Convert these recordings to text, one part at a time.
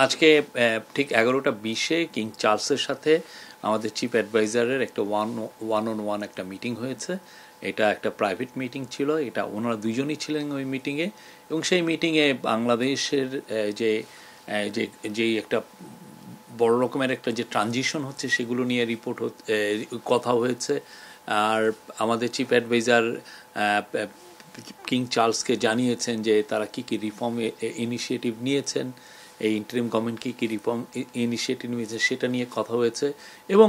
আজকে ঠিক 11টা 20-এ কিং চার্লসের সাথে আমাদের চিফ অ্যাডভাইজারের একটা ওয়ান অন ওয়ান একটা মিটিং হয়েছে। এটা একটা প্রাইভেট মিটিং ছিল, এটা ওনারা দুজনই ছিলেন ওই মিটিংয়ে। এবং সেই মিটিংয়ে বাংলাদেশের যে যে যেই একটা বড় রকমের একটা যে ট্রানজিশন হচ্ছে সেগুলো নিয়ে কথা হয়েছে। আর আমাদের চিফ অ্যাডভাইজার কিং চার্লসকে জানিয়েছেন যে তারা কী কী রিফর্ম ইনিশিয়েটিভ নিয়েছেন, এই ইন্টারিম গভর্নমেন্ট কী কী রিফর্ম ইনিশিয়েটিভ নিয়েছে সেটা নিয়ে কথা হয়েছে। এবং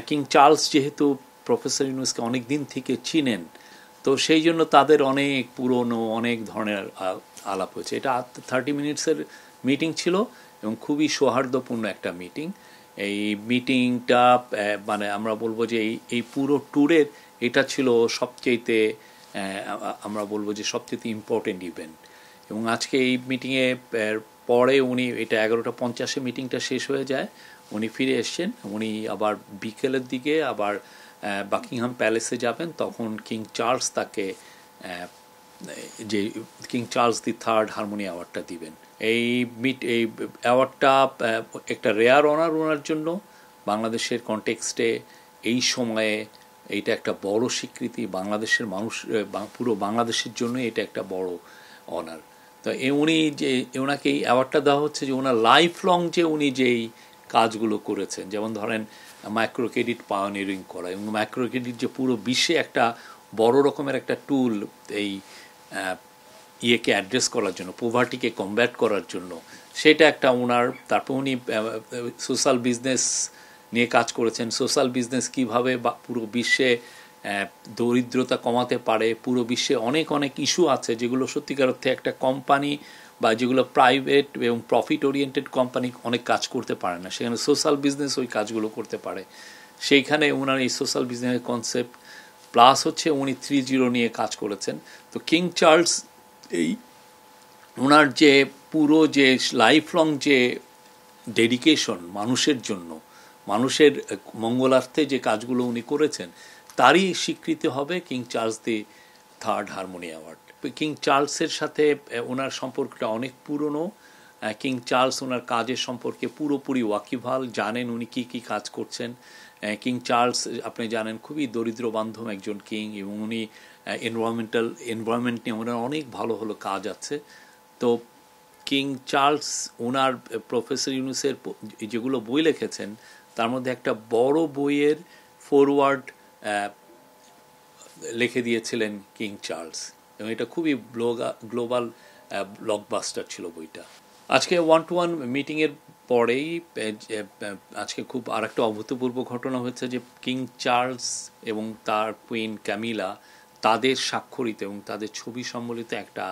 কিং চার্লস যেহেতু প্রফেসর ইউনুসকে অনেক দিন থেকে চিনেন, তো সেই জন্য তাদের অনেক পুরনো অনেক ধরনের আলাপ হয়েছে। এটা 30 মিনিটসের মিটিং ছিল এবং খুবই সৌহার্দ্যপূর্ণ একটা মিটিং। এই মিটিংটা মানে আমরা বলবো যে এই পুরো ট্যুরের এটা ছিল সবচেয়েতে আমরা বলবো যে সবচেয়ে ইম্পর্টেন্ট ইভেন্ট। এবং আজকে এই মিটিংয়ে পরে উনি, এটা 11টা 50-এ মিটিংটা শেষ হয়ে যায়, উনি ফিরে এসছেন। উনি আবার বিকেলের দিকে আবার বাকিংহাম প্যালেসে যাবেন, তখন কিং চার্লস তাকে যে কিং চার্লস III হারমোনি অ্যাওয়ার্ডটা দিবেন। এই অ্যাওয়ার্ডটা একটা রেয়ার অনার ওনার জন্য। বাংলাদেশের কনটেক্সটে এই সময়ে এইটা একটা বড় স্বীকৃতি, বাংলাদেশের মানুষ পুরো বাংলাদেশের জন্য এটা একটা বড় অনার। তো উনি যে ওনাকে এই অ্যাওয়ার্ডটা দেওয়া হচ্ছে যে ওনার লাইফ লং যে উনি যেই কাজগুলো করেছেন, যেমন ধরেন মাইক্রো ক্রেডিট পায়োনিয়ারিং করা, এবং মাইক্রো ক্রেডিট যে পুরো বিশ্বে একটা বড় রকমের একটা টুল এই ইয়েকে অ্যাড্রেস করার জন্য, পোভার্টিকে কমব্যাট করার জন্য, সেটা একটা ওনার। তারপর উনি সোশ্যাল বিজনেস নিয়ে কাজ করেছেন, সোশ্যাল বিজনেস কীভাবে পুরো বিশ্বে দরিদ্রতা কমাতে পারে। পুরো বিশ্বে অনেক অনেক ইস্যু আছে যেগুলো সত্যিকার অর্থে একটা কোম্পানি বা যেগুলো প্রাইভেট এবং প্রফিট ওরিয়েন্টেড কোম্পানি অনেক কাজ করতে পারে না, সেখানে সোশ্যাল বিজনেস ওই কাজগুলো করতে পারে। সেইখানে ওনার এই সোশ্যাল বিজনেসের কনসেপ্ট প্লাস হচ্ছে উনি 3.0 নিয়ে কাজ করেছেন। তো কিং চার্লস এই ওনার যে পুরো যে লাইফ লং যে ডেডিকেশন মানুষের জন্য, মানুষের মঙ্গলার্থে যে কাজগুলো উনি করেছেন, তারই স্বীকৃতি হবে King Charles III harmony award. King চার্লসের সাথে ওনার সম্পর্কটা অনেক পুরনো। কিং চার্লস ওনার কাজের সম্পর্কে পুরোপুরি ওয়াকিবহাল, জানেন উনি কী কী কাজ করছেন। কিং চার্লস আপনি জানেন খুবই দরিদ্র বান্ধব একজন কিং, এবং উনি এনভায়রনমেন্ট নিয়ে ওনার অনেক ভালো ভালো কাজ আছে। তো কিং চার্লস ওনার প্রফেসর ইউনুসের যেগুলো বই লিখেছেন তার মধ্যে একটা বড় বইয়ের ফরওয়ার্ড লিখে দিয়েছিলেন কিং চার্লস, এবং এটা খুবই গ্লোবাল ব্লকবাস্টার ছিল বইটা। আজকে 1-to-1 মিটিংয়ের পরেই আজকে খুব আর একটা অভূতপূর্ব ঘটনা হয়েছে যে কিং চার্লস এবং তার কুইন ক্যামিলা তাদের স্বাক্ষরিত এবং তাদের ছবি সম্বলিত একটা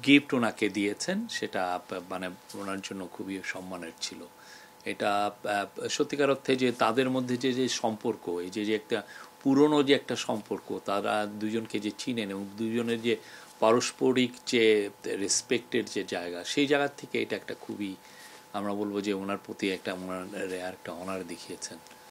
গিফট ওনাকে দিয়েছেন। সেটা মানে ওনার জন্য খুবই সম্মানের ছিল। এটা সত্যিকার অর্থে যে তাদের মধ্যে যে যে সম্পর্ক, এই যে যে একটা পুরনো যে একটা সম্পর্ক, তারা দুজনকে যে চিনেন এবং দুজনের যে পারস্পরিক যে রেসপেক্টের যে জায়গা, সেই জায়গার থেকে এটা একটা খুবই আমরা বলবো যে ওনার প্রতি একটা ওনার একটা অনার দেখিয়েছেন।